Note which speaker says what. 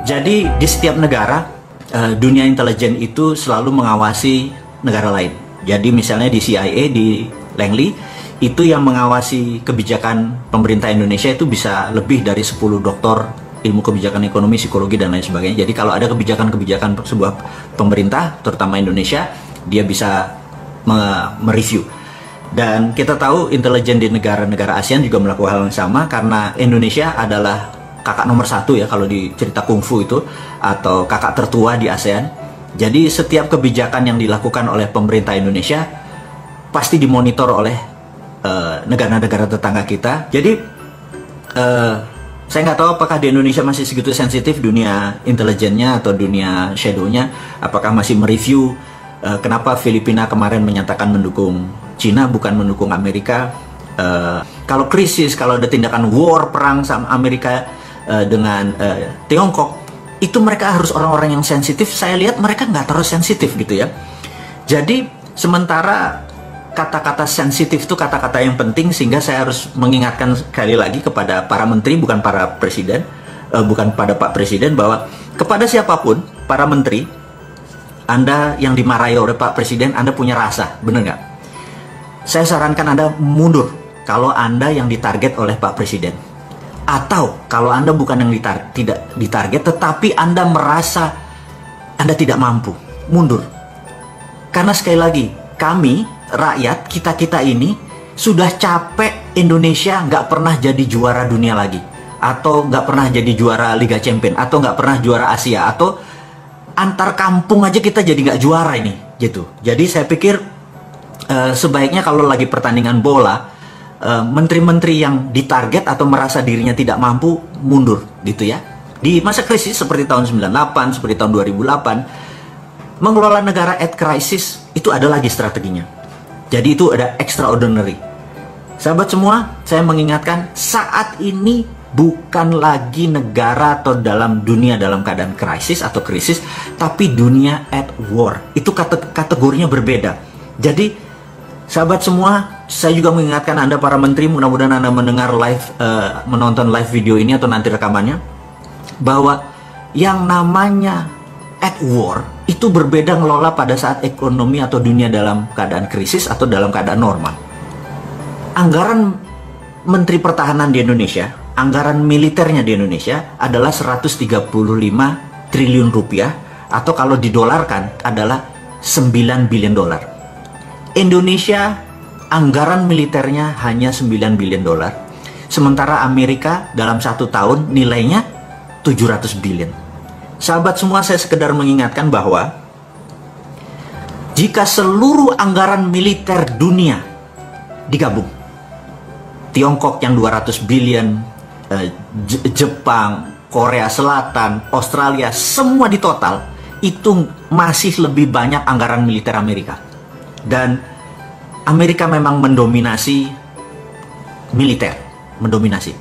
Speaker 1: Jadi di setiap negara, dunia intelijen itu selalu mengawasi negara lain. Jadi misalnya di CIA, di Langley, itu yang mengawasi kebijakan pemerintah Indonesia itu bisa lebih dari 10 doktor ilmu kebijakan ekonomi, psikologi, dan lain sebagainya. Jadi kalau ada kebijakan-kebijakan sebuah pemerintah, terutama Indonesia, dia bisa mereview. Dan kita tahu intelijen di negara-negara ASEAN juga melakukan hal yang sama, karena Indonesia adalah kakak nomor 1 ya kalau di cerita kungfu itu, atau kakak tertua di ASEAN. Jadi setiap kebijakan yang dilakukan oleh pemerintah Indonesia pasti dimonitor oleh negara-negara tetangga kita. Jadi saya nggak tahu apakah di Indonesia masih segitu sensitif dunia intelijennya atau dunia shadownya. Apakah masih mereview kenapa Filipina kemarin menyatakan mendukung Cina bukan mendukung Amerika. Kalau krisis, kalau ada tindakan war, perang sama Amerika dengan Tiongkok, itu mereka harus orang-orang yang sensitif. Saya lihat mereka nggak terlalu sensitif gitu ya. Jadi sementara kata-kata sensitif itu kata-kata yang penting, sehingga saya harus mengingatkan sekali lagi kepada para menteri, bukan para presiden, bukan pada Pak Presiden, bahwa kepada siapapun, para menteri, Anda yang dimarahi oleh Pak Presiden, Anda punya rasa, bener nggak? Saya sarankan Anda mundur kalau Anda yang ditarget oleh Pak Presiden. Atau kalau Anda bukan yang tidak ditarget, tetapi Anda merasa Anda tidak mampu, mundur. Karena sekali lagi, kami, rakyat, kita-kita ini sudah capek Indonesia nggak pernah jadi juara dunia lagi. Atau nggak pernah jadi juara Liga Champion. Atau nggak pernah juara Asia. Atau antar kampung aja kita jadi nggak juara ini. Gitu. Jadi saya pikir sebaiknya kalau lagi pertandingan bola, menteri-menteri yang ditarget atau merasa dirinya tidak mampu, mundur gitu ya. Di masa krisis seperti tahun 98, seperti tahun 2008, mengelola negara at crisis itu ada lagi strateginya. Jadi itu ada extraordinary. Sahabat semua, saya mengingatkan saat ini bukan lagi negara atau dalam dunia dalam keadaan krisis atau krisis, tapi dunia at war. Itu kategorinya berbeda. Jadi sahabat semua, saya juga mengingatkan Anda para menteri, mudah-mudahan Anda mendengar live, menonton live video ini atau nanti rekamannya, bahwa yang namanya at war itu berbeda ngelola pada saat ekonomi atau dunia dalam keadaan krisis atau dalam keadaan normal. Anggaran Menteri Pertahanan di Indonesia, anggaran militernya di Indonesia adalah 135 triliun rupiah, atau kalau didolarkan adalah 9 billion dolar. Indonesia anggaran militernya hanya 9 billion dolar, sementara Amerika dalam 1 tahun nilainya 700 billion. Sahabat semua, saya sekedar mengingatkan bahwa jika seluruh anggaran militer dunia digabung, Tiongkok yang 200 billion, Jepang, Korea Selatan, Australia, semua di total, itu masih lebih banyak anggaran militer Amerika. Dan Amerika memang mendominasi militer, mendominasi.